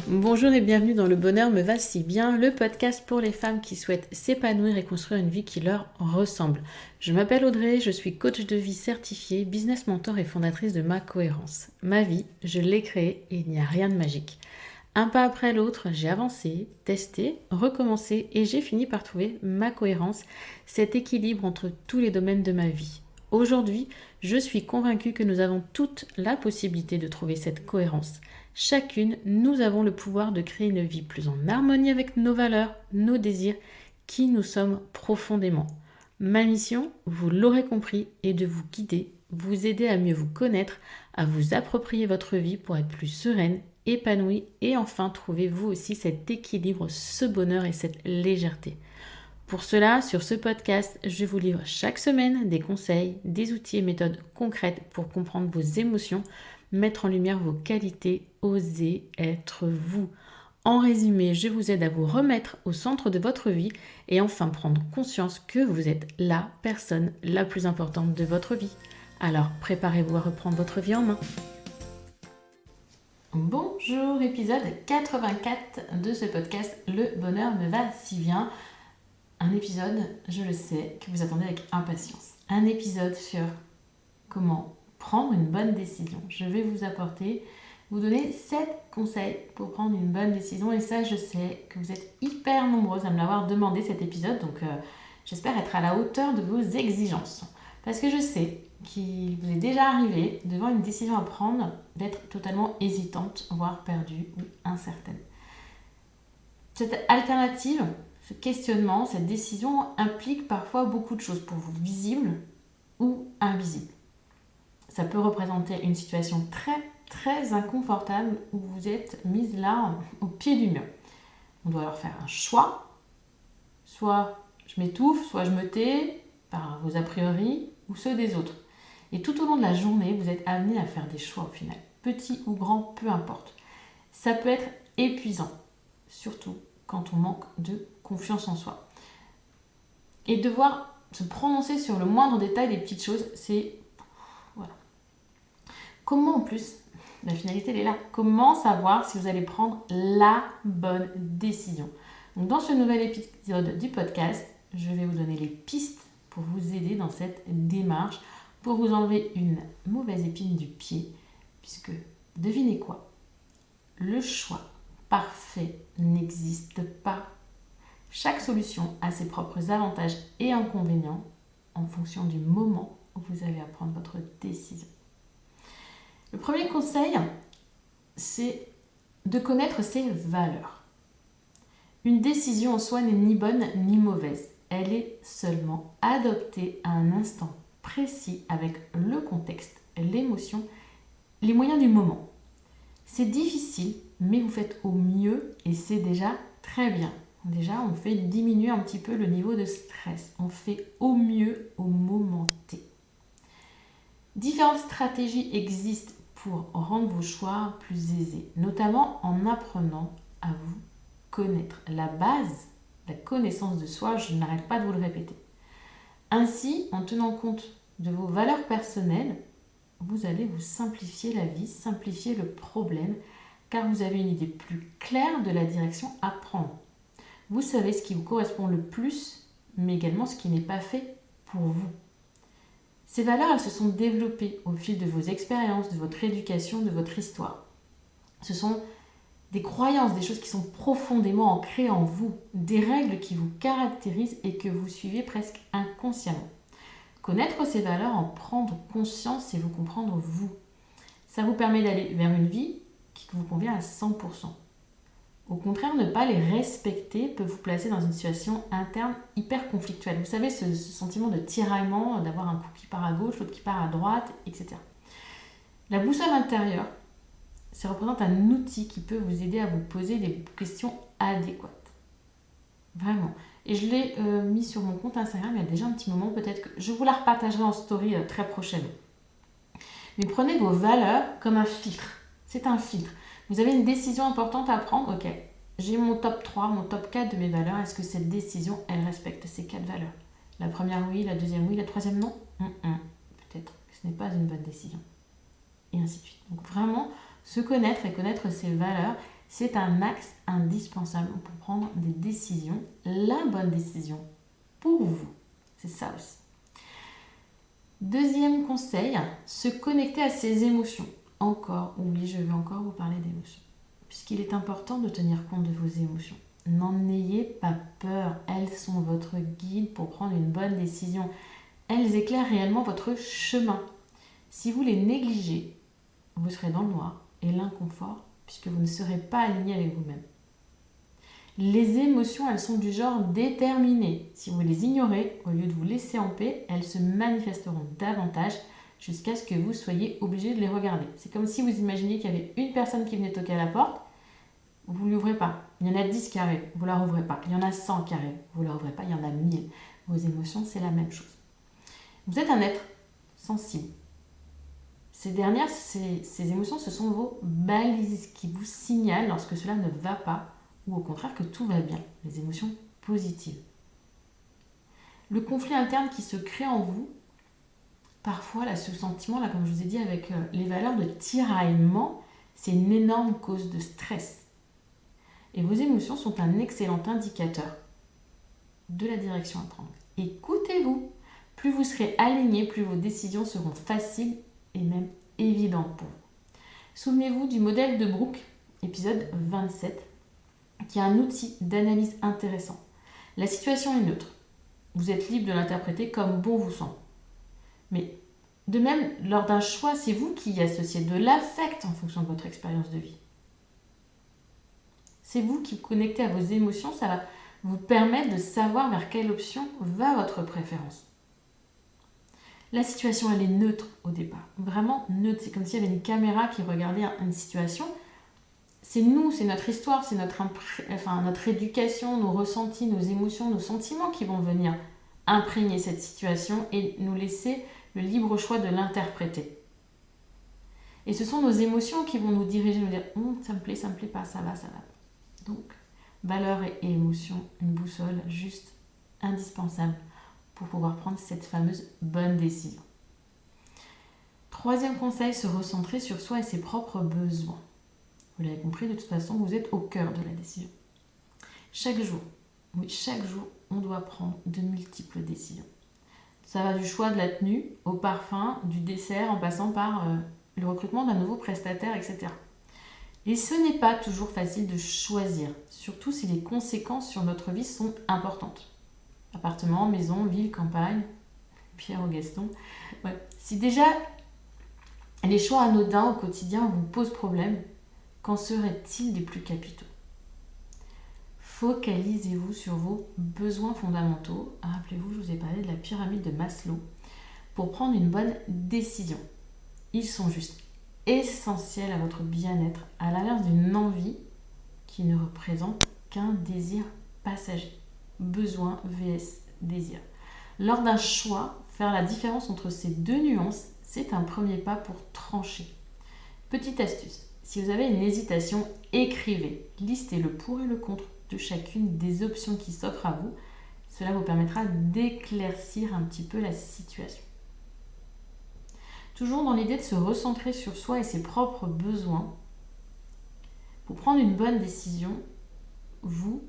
Bonjour et bienvenue dans Le Bonheur me va si bien, le podcast pour les femmes qui souhaitent s'épanouir et construire une vie qui leur ressemble. Je m'appelle Audrey, je suis coach de vie certifiée, business mentor et fondatrice de Ma Cohérence. Ma vie, je l'ai créée et il n'y a rien de magique. Un pas après l'autre, j'ai avancé, testé, recommencé et j'ai fini par trouver ma cohérence, cet équilibre entre tous les domaines de ma vie. Aujourd'hui, je suis convaincue que nous avons toute la possibilité de trouver cette cohérence. Chacune, nous avons le pouvoir de créer une vie plus en harmonie avec nos valeurs, nos désirs, qui nous sommes profondément. Ma mission, vous l'aurez compris, est de vous guider, vous aider à mieux vous connaître, à vous approprier votre vie pour être plus sereine, épanouie et enfin trouver vous aussi cet équilibre, ce bonheur et cette légèreté. Pour cela, sur ce podcast, je vous livre chaque semaine des conseils, des outils et méthodes concrètes pour comprendre vos émotions, mettre en lumière vos qualités, oser être vous. En résumé, je vous aide à vous remettre au centre de votre vie et enfin prendre conscience que vous êtes la personne la plus importante de votre vie. Alors, préparez-vous à reprendre votre vie en main. Bonjour, épisode 84 de ce podcast Le Bonheur me va si bien. Un épisode, je le sais, que vous attendez avec impatience. Un épisode sur comment prendre une bonne décision. Je vais vous donner 7 conseils pour prendre une bonne décision. Et ça, je sais que vous êtes hyper nombreuses à me l'avoir demandé cet épisode. Donc, j'espère être à la hauteur de vos exigences. Parce que je sais qu'il vous est déjà arrivé, devant une décision à prendre, d'être totalement hésitante, voire perdue ou incertaine. Cette alternative, ce questionnement, cette décision implique parfois beaucoup de choses pour vous, visibles ou invisibles. Ça peut représenter une situation très inconfortable où vous êtes mise là au pied du mur. On doit alors faire un choix. Soit je m'étouffe, soit je me tais par vos a priori ou ceux des autres. Et tout au long de la journée, vous êtes amené à faire des choix au final. Petits ou grands, peu importe. Ça peut être épuisant, surtout quand on manque de confiance en soi. Et devoir se prononcer sur le moindre détail des petites choses, c'est... Voilà. Comment en plus, la finalité elle est là, comment savoir si vous allez prendre la bonne décision? Donc dans ce nouvel épisode du podcast, je vais vous donner les pistes pour vous aider dans cette démarche, pour vous enlever une mauvaise épine du pied, puisque devinez quoi? Le choix parfait n'existe pas. Chaque solution a ses propres avantages et inconvénients en fonction du moment où vous allez prendre votre décision. Le premier conseil, c'est de connaître ses valeurs. Une décision en soi n'est ni bonne ni mauvaise. Elle est seulement adoptée à un instant précis avec le contexte, l'émotion, les moyens du moment. C'est difficile, mais vous faites au mieux et c'est déjà très bien. Déjà, on fait diminuer un petit peu le niveau de stress. On fait au mieux au moment T. Différentes stratégies existent pour rendre vos choix plus aisés, notamment en apprenant à vous connaître. La base, la connaissance de soi, je n'arrête pas de vous le répéter. Ainsi, en tenant compte de vos valeurs personnelles, vous allez vous simplifier la vie, simplifier le problème, car vous avez une idée plus claire de la direction à prendre. Vous savez ce qui vous correspond le plus, mais également ce qui n'est pas fait pour vous. Ces valeurs, elles se sont développées au fil de vos expériences, de votre éducation, de votre histoire. Ce sont des croyances, des choses qui sont profondément ancrées en vous, des règles qui vous caractérisent et que vous suivez presque inconsciemment. Connaître ces valeurs, en prendre conscience, c'est vous comprendre vous. Ça vous permet d'aller vers une vie qui vous convient à 100%. Au contraire, ne pas les respecter peut vous placer dans une situation interne hyper conflictuelle. Vous savez, ce sentiment de tiraillement, d'avoir un coup qui part à gauche, l'autre qui part à droite, etc. La boussole intérieure, ça représente un outil qui peut vous aider à vous poser des questions adéquates. Vraiment. Et je l'ai mis sur mon compte Instagram il y a déjà un petit moment, peut-être que je vous la repartagerai en story très prochainement. Mais prenez vos valeurs comme un filtre. C'est un filtre. Vous avez une décision importante à prendre, ok. J'ai mon top 3, mon top 4 de mes valeurs. Est-ce que cette décision, elle respecte ces 4 valeurs? La première oui, la deuxième oui, la troisième non? Peut-être que ce n'est pas une bonne décision. Et ainsi de suite. Donc vraiment, se connaître et connaître ses valeurs, C'est un axe indispensable pour prendre des décisions, la bonne décision pour vous. C'est ça aussi. Deuxième conseil, se connecter à ses émotions. Oui, je vais encore vous parler d'émotions. Puisqu'il est important de tenir compte de vos émotions. N'en ayez pas peur, elles sont votre guide pour prendre une bonne décision. Elles éclairent réellement votre chemin. Si vous les négligez, vous serez dans le noir et l'inconfort puisque vous ne serez pas aligné avec vous-même. Les émotions, elles sont du genre déterminées. Si vous les ignorez, au lieu de vous laisser en paix, elles se manifesteront davantage jusqu'à ce que vous soyez obligé de les regarder. C'est comme si vous imaginiez qu'il y avait une personne qui venait toquer à la porte, vous ne l'ouvrez pas. Il y en a 10 qui arrivent, vous ne la rouvrez pas. Il y en a 100 qui arrivent, vous ne la rouvrez pas. Il y en a 1000. Vos émotions, c'est la même chose. Vous êtes un être sensible. Ces émotions, ce sont vos balises qui vous signalent lorsque cela ne va pas ou au contraire que tout va bien, les émotions positives. Le conflit interne qui se crée en vous, parfois ce sentiment, comme je vous ai dit, avec les valeurs de tiraillement, c'est une énorme cause de stress. Et vos émotions sont un excellent indicateur de la direction à prendre. Écoutez-vous. Plus vous serez aligné, plus vos décisions seront faciles et même évidentes pour vous. Souvenez-vous du modèle de Brooke, épisode 27, qui est un outil d'analyse intéressant. La situation est neutre. Vous êtes libre de l'interpréter comme bon vous semble. Mais de même, lors d'un choix, c'est vous qui y associez de l'affect en fonction de votre expérience de vie. C'est vous qui vous connectez à vos émotions, ça va vous permettre de savoir vers quelle option va votre préférence. La situation, elle est neutre au départ. Vraiment neutre. C'est comme s'il y avait une caméra qui regardait une situation. C'est nous, c'est notre histoire, c'est notre éducation, nos ressentis, nos émotions, nos sentiments qui vont venir imprégner cette situation et nous laisser le libre choix de l'interpréter. Et ce sont nos émotions qui vont nous diriger, nous dire ça me plaît pas, ça va. Donc, valeurs et émotions, une boussole juste indispensable pour pouvoir prendre cette fameuse bonne décision. Troisième conseil, se recentrer sur soi et ses propres besoins. Vous l'avez compris, de toute façon, vous êtes au cœur de la décision. Chaque jour, on doit prendre de multiples décisions. Ça va du choix de la tenue au parfum, du dessert, en passant par le recrutement d'un nouveau prestataire, etc. Et ce n'est pas toujours facile de choisir, surtout si les conséquences sur notre vie sont importantes. Appartement, maison, ville, campagne, Pierre au Gaston. Ouais. Si déjà les choix anodins au quotidien vous posent problème, qu'en serait-il des plus capitaux ? Focalisez-vous sur vos besoins fondamentaux. Rappelez-vous, je vous ai parlé de la pyramide de Maslow pour prendre une bonne décision. Ils sont juste essentiels à votre bien-être, à l'inverse d'une envie qui ne représente qu'un désir passager. Besoin vs désir. Lors d'un choix, faire la différence entre ces deux nuances, c'est un premier pas pour trancher. Petite astuce, si vous avez une hésitation, écrivez, listez le pour et le contre de chacune des options qui s'offrent à vous. Cela vous permettra d'éclaircir un petit peu la situation. Toujours dans l'idée de se recentrer sur soi et ses propres besoins, pour prendre une bonne décision, vous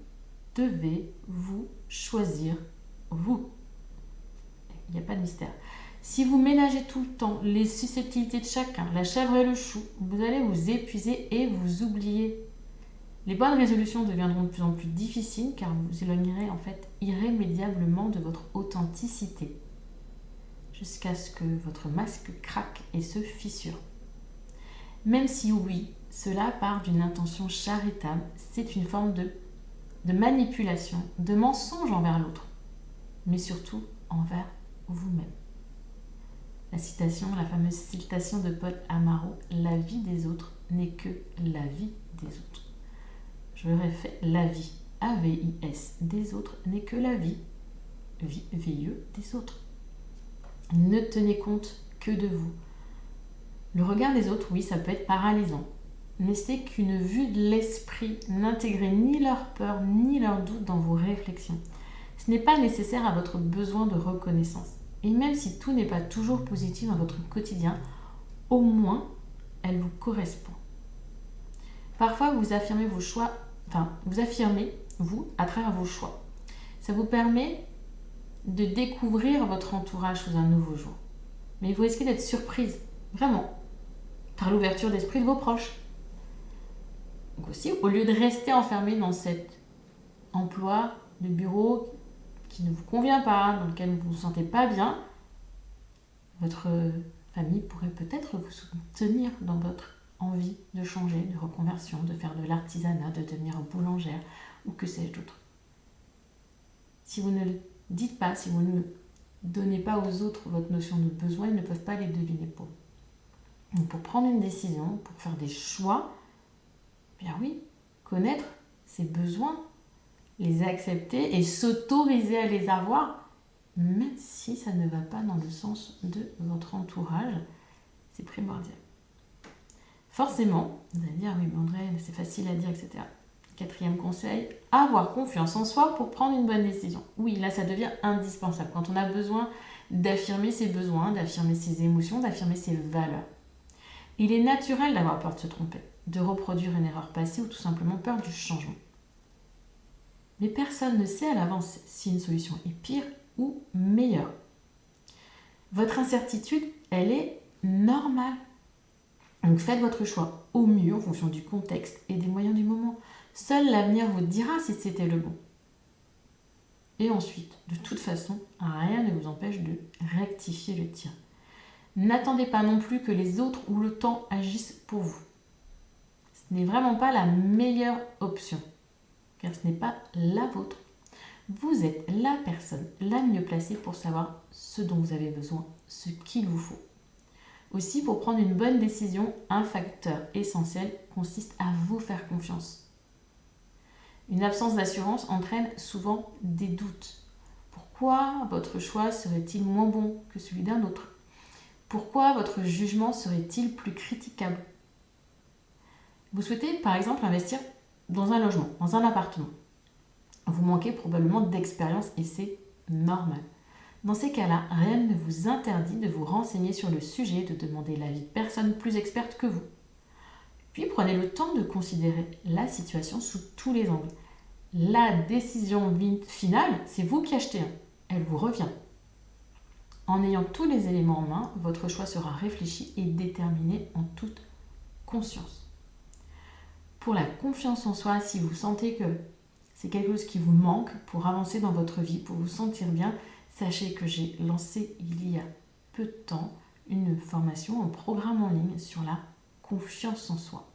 devez vous choisir, vous. Il n'y a pas de mystère. Si vous ménagez tout le temps les susceptibilités de chacun, la chèvre et le chou, vous allez vous épuiser et vous oublier. Les bonnes résolutions deviendront de plus en plus difficiles car vous vous éloignerez en fait irrémédiablement de votre authenticité jusqu'à ce que votre masque craque et se fissure. Même si oui, cela part d'une intention charitable, c'est une forme de manipulation, de mensonge envers l'autre, mais surtout envers vous-même. La fameuse citation de Paul Amaro, la vie des autres n'est que la vie des autres. Je le répète, la vie, A-V-I-S, des autres n'est que la vie, V-I-E, des autres. Ne tenez compte que de vous. Le regard des autres, oui, ça peut être paralysant, mais c'est qu'une vue de l'esprit. N'intégrez ni leur peur ni leurs doutes dans vos réflexions. Ce n'est pas nécessaire à votre besoin de reconnaissance. Et même si tout n'est pas toujours positif dans votre quotidien, au moins, elle vous correspond. Parfois, vous affirmez vos choix, vous affirmez, vous, à travers vos choix. Ça vous permet de découvrir votre entourage sous un nouveau jour. Mais vous risquez d'être surprise, vraiment, par l'ouverture d'esprit de vos proches. Donc aussi, au lieu de rester enfermé dans cet emploi de bureau qui ne vous convient pas, dans lequel vous ne vous sentez pas bien, votre famille pourrait peut-être vous soutenir dans votre envie de changer, de reconversion, de faire de l'artisanat, de devenir boulangère ou que sais-je d'autre. Si vous ne le dites pas, si vous ne donnez pas aux autres votre notion de besoin, ils ne peuvent pas les deviner pour vous. Donc pour prendre une décision, pour faire des choix, bien oui, connaître ses besoins, les accepter et s'autoriser à les avoir, même si ça ne va pas dans le sens de votre entourage, c'est primordial. Forcément, vous allez dire, oui, mais André, c'est facile à dire, etc. 4e conseil, avoir confiance en soi pour prendre une bonne décision. Oui, là, ça devient indispensable. Quand on a besoin d'affirmer ses besoins, d'affirmer ses émotions, d'affirmer ses valeurs. Il est naturel d'avoir peur de se tromper, de reproduire une erreur passée ou tout simplement peur du changement. Mais personne ne sait à l'avance si une solution est pire ou meilleure. Votre incertitude, elle est normale. Donc faites votre choix au mieux en fonction du contexte et des moyens du moment. Seul l'avenir vous dira si c'était le bon. Et ensuite, de toute façon, rien ne vous empêche de rectifier le tir. N'attendez pas non plus que les autres ou le temps agissent pour vous. Ce n'est vraiment pas la meilleure option, car ce n'est pas la vôtre. Vous êtes la personne la mieux placée pour savoir ce dont vous avez besoin, ce qu'il vous faut. Aussi, pour prendre une bonne décision, un facteur essentiel consiste à vous faire confiance. Une absence d'assurance entraîne souvent des doutes. Pourquoi votre choix serait-il moins bon que celui d'un autre ? Pourquoi votre jugement serait-il plus critiquable ? Vous souhaitez par exemple investir dans un logement, dans un appartement. Vous manquez probablement d'expérience et c'est normal. Dans ces cas-là, rien ne vous interdit de vous renseigner sur le sujet, de demander l'avis de personnes plus expertes que vous. Puis prenez le temps de considérer la situation sous tous les angles. La décision finale, c'est vous qui achetez. Elle vous revient. En ayant tous les éléments en main, votre choix sera réfléchi et déterminé en toute conscience. Pour la confiance en soi, si vous sentez que c'est quelque chose qui vous manque pour avancer dans votre vie, pour vous sentir bien, sachez que j'ai lancé il y a peu de temps une formation, un programme en ligne sur la confiance en soi.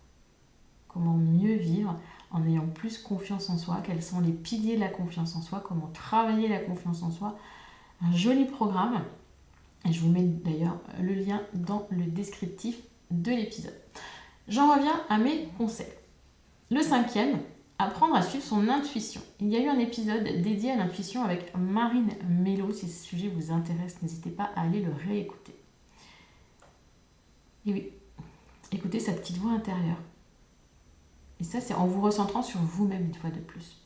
Comment mieux vivre en ayant plus confiance en soi, quels sont les piliers de la confiance en soi, comment travailler la confiance en soi. Un joli programme, et je vous mets d'ailleurs le lien dans le descriptif de l'épisode. J'en reviens à mes conseils. Le 5e, apprendre à suivre son intuition. Il y a eu un épisode dédié à l'intuition avec Marine Mello. Si ce sujet vous intéresse, n'hésitez pas à aller le réécouter. Et oui, écoutez sa petite voix intérieure. Et ça, c'est en vous recentrant sur vous-même une fois de plus.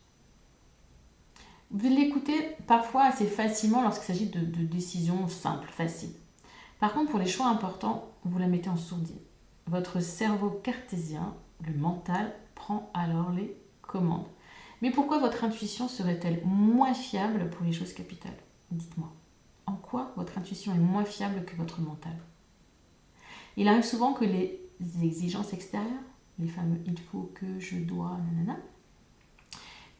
Vous l'écoutez parfois assez facilement lorsqu'il s'agit de décisions simples, faciles. Par contre, pour les choix importants, vous la mettez en sourdine. Votre cerveau cartésien, le mental, prend alors les commandes. Mais pourquoi votre intuition serait-elle moins fiable pour les choses capitales ? Dites-moi. En quoi votre intuition est moins fiable que votre mental ? Il arrive souvent que les exigences extérieures, les fameux il faut, que, je dois, nanana,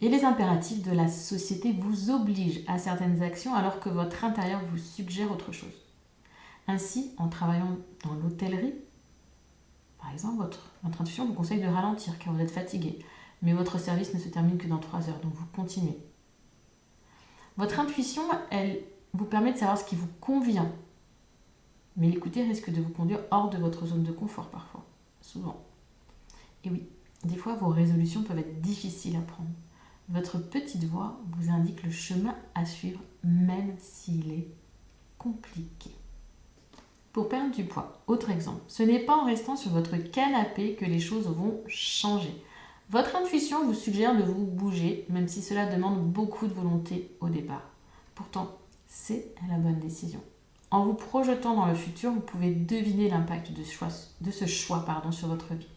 et les impératifs de la société vous obligent à certaines actions alors que votre intérieur vous suggère autre chose. Ainsi, en travaillant dans l'hôtellerie, par exemple, votre intuition vous conseille de ralentir car vous êtes fatigué, mais votre service ne se termine que dans 3 heures, donc vous continuez. Votre intuition, elle vous permet de savoir ce qui vous convient, mais l'écouter risque de vous conduire hors de votre zone de confort parfois, souvent. Et oui, des fois vos résolutions peuvent être difficiles à prendre. Votre petite voix vous indique le chemin à suivre, même s'il est compliqué. Pour perdre du poids, autre exemple, ce n'est pas en restant sur votre canapé que les choses vont changer. Votre intuition vous suggère de vous bouger, même si cela demande beaucoup de volonté au départ. Pourtant, c'est la bonne décision. En vous projetant dans le futur, vous pouvez deviner l'impact de ce choix sur votre vie.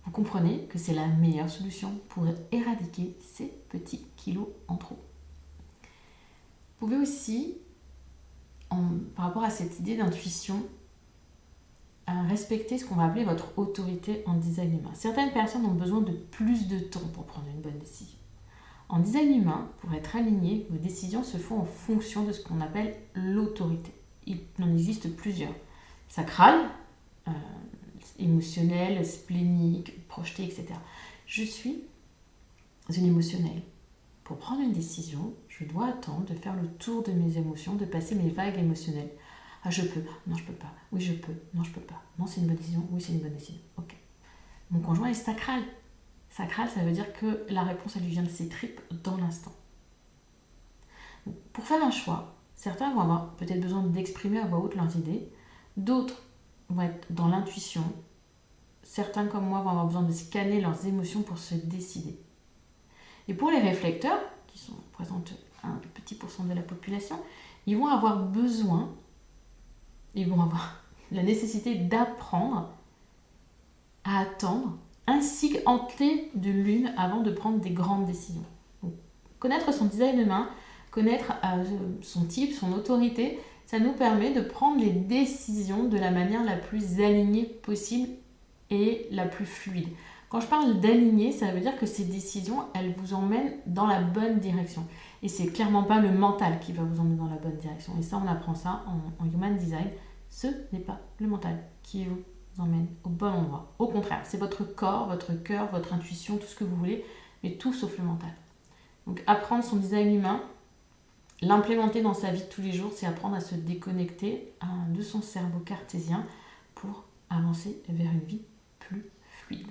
Vous comprenez que c'est la meilleure solution pour éradiquer ces petits kilos en trop. Vous pouvez aussi, par rapport à cette idée d'intuition, respecter ce qu'on va appeler votre autorité en design humain. Certaines personnes ont besoin de plus de temps pour prendre une bonne décision. En design humain, pour être aligné, vos décisions se font en fonction de ce qu'on appelle l'autorité. Il en existe plusieurs. Sacrale, émotionnelle, splénique, projetée, etc. Je suis une émotionnelle. Pour prendre une décision, je dois attendre de faire le tour de mes émotions, de passer mes vagues émotionnelles. Ah, je peux. Non, je peux pas. Oui, je peux. Non, je peux pas. Non, c'est une bonne décision. Oui, c'est une bonne décision. Ok. Mon conjoint est sacral. Sacral, ça veut dire que la réponse, elle lui vient de ses tripes dans l'instant. Pour faire un choix, certains vont avoir peut-être besoin d'exprimer à voix haute leurs idées. D'autres vont être dans l'intuition. Certains, comme moi, vont avoir besoin de scanner leurs émotions pour se décider. Et pour les réflecteurs, qui représentent un petit pourcent de la population, ils vont avoir la nécessité d'apprendre à attendre, ainsi qu'entrer de l'une avant de prendre des grandes décisions. Donc, connaître son design humain, connaître son type, son autorité, ça nous permet de prendre les décisions de la manière la plus alignée possible et la plus fluide. Quand je parle d'aligner, ça veut dire que ces décisions, elles vous emmènent dans la bonne direction. Et c'est clairement pas le mental qui va vous emmener dans la bonne direction. Et ça, on apprend ça en Human Design. Ce n'est pas le mental qui vous emmène au bon endroit. Au contraire, c'est votre corps, votre cœur, votre intuition, tout ce que vous voulez, mais tout sauf le mental. Donc apprendre son design humain, l'implémenter dans sa vie de tous les jours, c'est apprendre à se déconnecter de son cerveau cartésien pour avancer vers une vie plus fluide.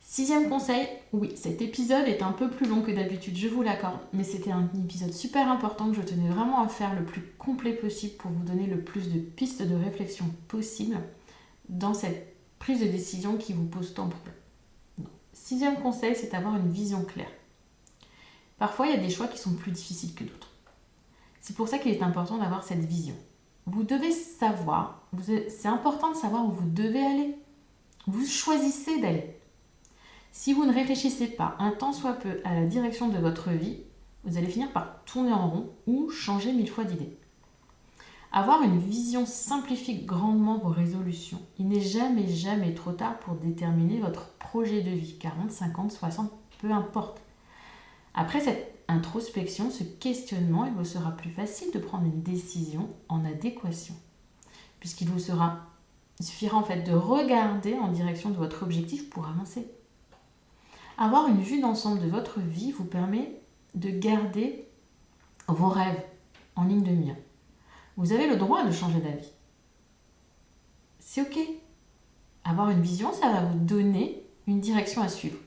6e conseil, oui, cet épisode est un peu plus long que d'habitude, je vous l'accorde, mais c'était un épisode super important que je tenais vraiment à faire le plus complet possible pour vous donner le plus de pistes de réflexion possible dans cette prise de décision qui vous pose tant de problèmes. 6e conseil, c'est d'avoir une vision claire. Parfois, il y a des choix qui sont plus difficiles que d'autres. C'est pour ça qu'il est important d'avoir cette vision. Vous devez savoir, c'est important de savoir où vous devez aller. Vous choisissez d'aller. Si vous ne réfléchissez pas un tant soit peu à la direction de votre vie, vous allez finir par tourner en rond ou changer 1000 fois d'idée. Avoir une vision simplifie grandement vos résolutions. Il n'est jamais trop tard pour déterminer votre projet de vie, 40, 50, 60, peu importe. Après cette introspection, ce questionnement, il vous sera plus facile de prendre une décision en adéquation, puisqu'il vous suffira en fait de regarder en direction de votre objectif pour avancer. Avoir une vue d'ensemble de votre vie vous permet de garder vos rêves en ligne de mire. Vous avez le droit de changer d'avis. C'est ok. Avoir une vision, ça va vous donner une direction à suivre.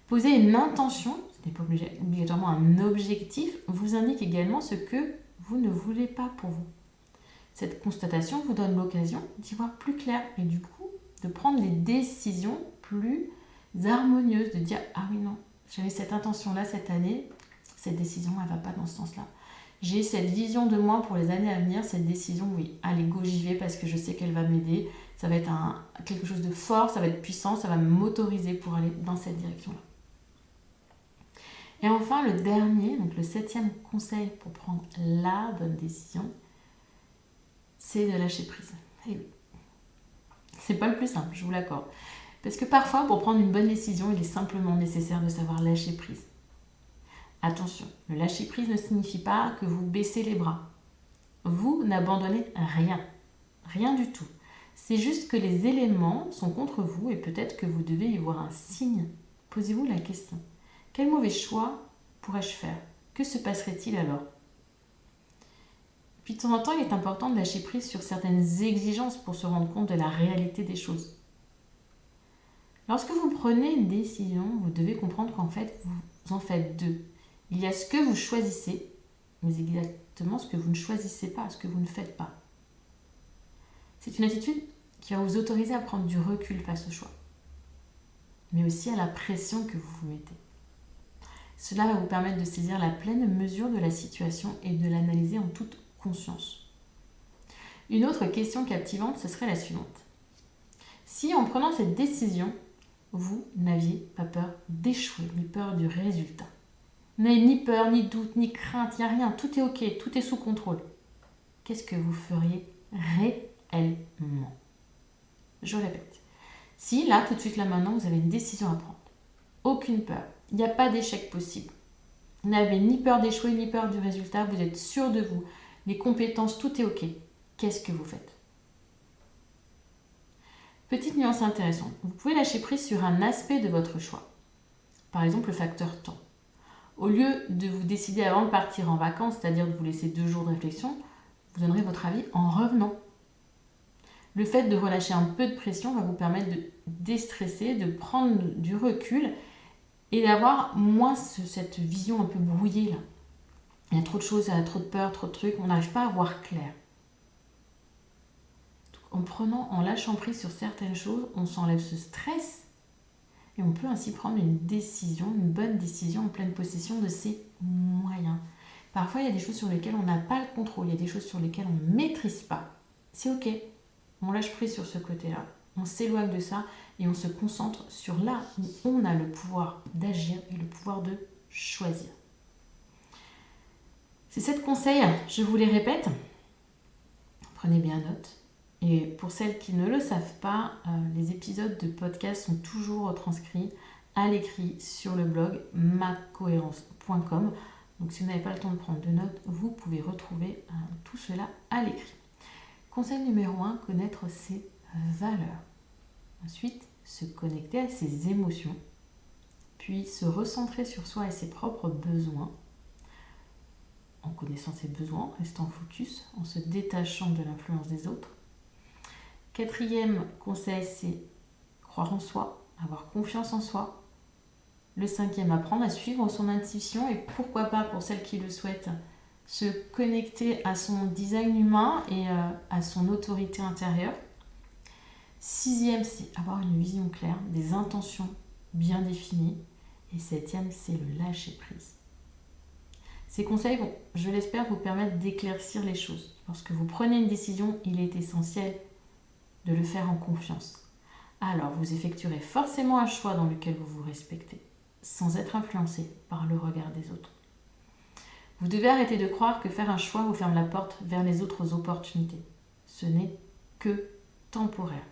Poser une intention, ce n'est pas obligatoirement un objectif, vous indique également ce que vous ne voulez pas pour vous. Cette constatation vous donne l'occasion d'y voir plus clair et du coup de prendre des décisions plus harmonieuses, de dire « Ah oui, non, j'avais cette intention-là cette année, cette décision, elle ne va pas dans ce sens-là. J'ai cette vision de moi pour les années à venir, cette décision, oui, allez, go, j'y vais parce que je sais qu'elle va m'aider. Ça va être quelque chose de fort, ça va être puissant, ça va m'autoriser pour aller dans cette direction-là. » Et enfin, le dernier, donc le 7e conseil pour prendre la bonne décision, c'est de lâcher prise. Et oui, c'est pas le plus simple, je vous l'accorde. Parce que parfois, pour prendre une bonne décision, il est simplement nécessaire de savoir lâcher prise. Attention, le lâcher prise ne signifie pas que vous baissez les bras. Vous n'abandonnez rien, rien du tout. C'est juste que les éléments sont contre vous et peut-être que vous devez y voir un signe. Posez-vous la question. Quel mauvais choix pourrais-je faire? Que se passerait-il alors? Puis de temps en temps, il est important de lâcher prise sur certaines exigences pour se rendre compte de la réalité des choses. Lorsque vous prenez une décision, vous devez comprendre qu'en fait, vous en faites deux. Il y a ce que vous choisissez, mais exactement ce que vous ne choisissez pas, ce que vous ne faites pas. C'est une attitude qui va vous autoriser à prendre du recul face au choix, mais aussi à la pression que vous vous mettez. Cela va vous permettre de saisir la pleine mesure de la situation et de l'analyser en toute conscience. Une autre question captivante, ce serait la suivante. Si en prenant cette décision, vous n'aviez pas peur d'échouer, ni peur du résultat. Vous n'avez ni peur, ni doute, ni crainte, il n'y a rien, tout est ok, tout est sous contrôle. Qu'est-ce que vous feriez réellement? Je répète, si là, tout de suite, là maintenant, vous avez une décision à prendre, aucune peur, il n'y a pas d'échec possible. Vous n'avez ni peur d'échouer, ni peur du résultat, vous êtes sûr de vous, les compétences, tout est ok. Qu'est-ce que vous faites? Petite nuance intéressante, vous pouvez lâcher prise sur un aspect de votre choix. Par exemple, le facteur temps. Au lieu de vous décider avant de partir en vacances, c'est-à-dire de vous laisser 2 jours de réflexion, vous donnerez votre avis en revenant. Le fait de relâcher un peu de pression va vous permettre de déstresser, de prendre du recul et d'avoir moins cette vision un peu brouillée là. Il y a trop de choses, il y a trop de peur, trop de trucs, on n'arrive pas à voir clair. En lâchant prise sur certaines choses, on s'enlève ce stress et on peut ainsi prendre une bonne décision en pleine possession de ses moyens. Parfois, il y a des choses sur lesquelles on n'a pas le contrôle, il y a des choses sur lesquelles on ne maîtrise pas. C'est ok, on lâche prise sur ce côté-là, on s'éloigne de ça et on se concentre sur là où on a le pouvoir d'agir et le pouvoir de choisir. Ces 7 conseils, je vous les répète, prenez bien note. Et pour celles qui ne le savent pas, les épisodes de podcast sont toujours transcrits à l'écrit sur le blog macohérence.com. Donc si vous n'avez pas le temps de prendre de notes, vous pouvez retrouver tout cela à l'écrit. Conseil numéro 1, connaître ses valeurs. Ensuite, se connecter à ses émotions. Puis se recentrer sur soi et ses propres besoins. En connaissant ses besoins, restant focus, en se détachant de l'influence des autres. 4e conseil, c'est croire en soi, avoir confiance en soi. Le 5e, apprendre à suivre son intuition et pourquoi pas, pour celles qui le souhaitent, se connecter à son design humain et à son autorité intérieure. 6e, c'est avoir une vision claire, des intentions bien définies. Et 7e, c'est le lâcher prise. Ces conseils vont, je l'espère, vous permettre d'éclaircir les choses. Lorsque vous prenez une décision, il est essentiel de le faire en confiance. Alors, vous effectuerez forcément un choix dans lequel vous vous respectez, sans être influencé par le regard des autres. Vous devez arrêter de croire que faire un choix vous ferme la porte vers les autres opportunités. Ce n'est que temporaire.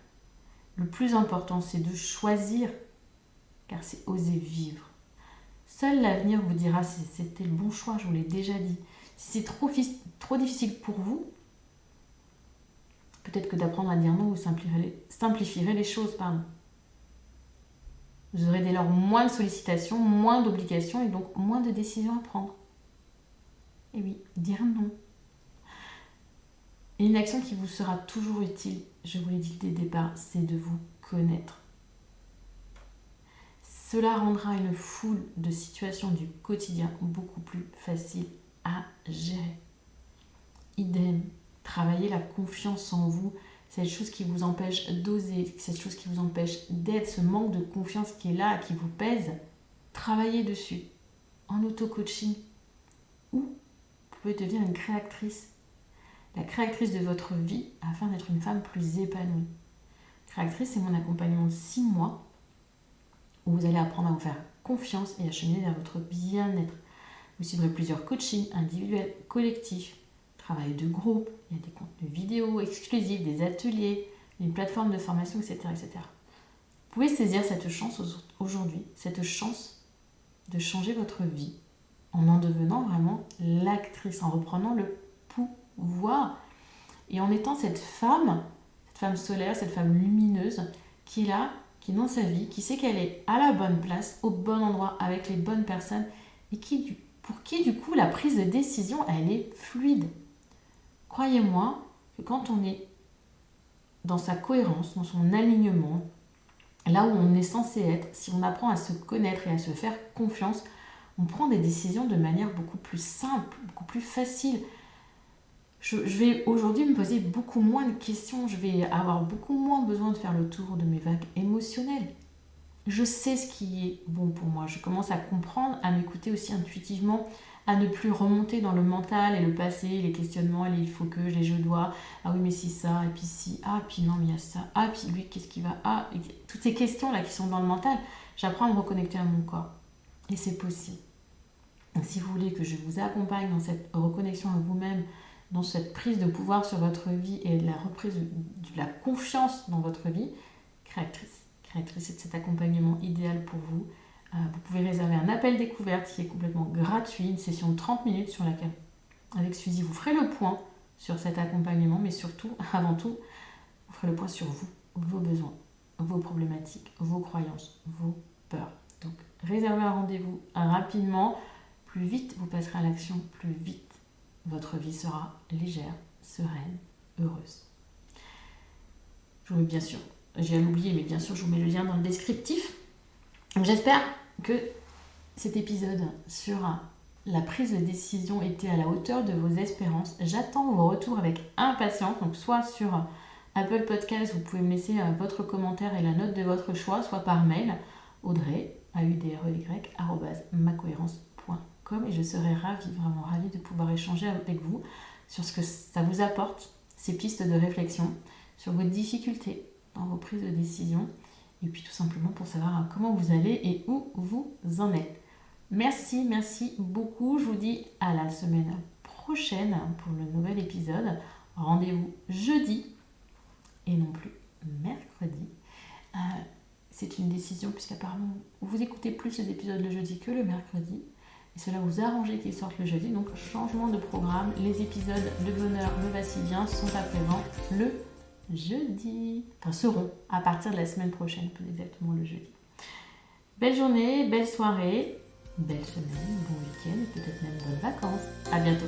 Le plus important, c'est de choisir, car c'est oser vivre. Seul l'avenir vous dira si c'était le bon choix, je vous l'ai déjà dit. Si c'est trop difficile pour vous, peut-être que d'apprendre à dire non, vous simplifierez les choses. Vous aurez dès lors moins de sollicitations, moins d'obligations et donc moins de décisions à prendre. Et oui, dire non. Et une action qui vous sera toujours utile, je vous l'ai dit dès le départ, c'est de vous connaître. Cela rendra une foule de situations du quotidien beaucoup plus faciles à gérer. Idem, travaillez la confiance en vous, cette chose qui vous empêche d'oser, cette chose qui vous empêche d'être, ce manque de confiance qui est là, qui vous pèse, travaillez dessus en auto-coaching ou vous pouvez devenir une créatrice, la créatrice de votre vie afin d'être une femme plus épanouie. Créatrice, c'est mon accompagnement de 6 mois où vous allez apprendre à vous faire confiance et à cheminer vers votre bien-être. Vous suivrez plusieurs coachings individuels, collectifs, travail de groupe, il y a des contenus vidéo exclusifs, des ateliers, une plateforme de formation, etc., etc. Vous pouvez saisir cette chance aujourd'hui, cette chance de changer votre vie en devenant vraiment l'actrice, en reprenant le pouvoir et en étant cette femme solaire, cette femme lumineuse qui est là, qui est dans sa vie, qui sait qu'elle est à la bonne place, au bon endroit, avec les bonnes personnes et pour qui du coup la prise de décision elle est fluide. Croyez-moi que quand on est dans sa cohérence, dans son alignement, là où on est censé être, si on apprend à se connaître et à se faire confiance, on prend des décisions de manière beaucoup plus simple, beaucoup plus facile. Je vais aujourd'hui me poser beaucoup moins de questions, je vais avoir beaucoup moins besoin de faire le tour de mes vagues émotionnelles. Je sais ce qui est bon pour moi, je commence à comprendre, à m'écouter aussi intuitivement, à ne plus remonter dans le mental et le passé, les questionnements, les il faut que, les je dois, ah oui mais si ça, et puis si, ah puis non mais il y a ça, ah puis lui qu'est-ce qu'il va, ah, et toutes ces questions là qui sont dans le mental, j'apprends à me reconnecter à mon corps. Et c'est possible. Donc, si vous voulez que je vous accompagne dans cette reconnexion à vous-même, dans cette prise de pouvoir sur votre vie et la reprise de la confiance dans votre vie, créatrice, c'est cet accompagnement idéal pour vous. Vous pouvez réserver un appel découverte qui est complètement gratuit, une session de 30 minutes sur laquelle, avec Suzy, vous ferez le point sur cet accompagnement, mais surtout, avant tout, vous ferez le point sur vous, vos besoins, vos problématiques, vos croyances, vos peurs. Donc, réservez un rendez-vous rapidement. Plus vite vous passerez à l'action, plus vite votre vie sera légère, sereine, heureuse. Je vous mets bien sûr, j'ai à l'oublier, mais bien sûr, je vous mets le lien dans le descriptif. J'espère que cet épisode sur la prise de décision était à la hauteur de vos espérances. J'attends vos retours avec impatience, donc soit sur Apple Podcast, vous pouvez me laisser votre commentaire et la note de votre choix, soit par mail, Audrey, audrey@macohérence.com, et je serai vraiment ravie de pouvoir échanger avec vous sur ce que ça vous apporte, ces pistes de réflexion, sur vos difficultés dans vos prises de décision, et puis tout simplement pour savoir comment vous allez et où vous en êtes. Merci beaucoup. Je vous dis à la semaine prochaine pour le nouvel épisode. Rendez-vous jeudi et non plus mercredi. C'est une décision puisqu'apparemment vous écoutez plus les épisodes le jeudi que le mercredi. Et cela vous arrange qu'ils sortent le jeudi. Donc changement de programme. Les épisodes Le Bonheur me va si bien sont à présent le jeudi. Enfin seront à partir de la semaine prochaine, plus exactement le jeudi. Belle journée, belle soirée, belle semaine, bon week-end et peut-être même bonnes vacances. À bientôt.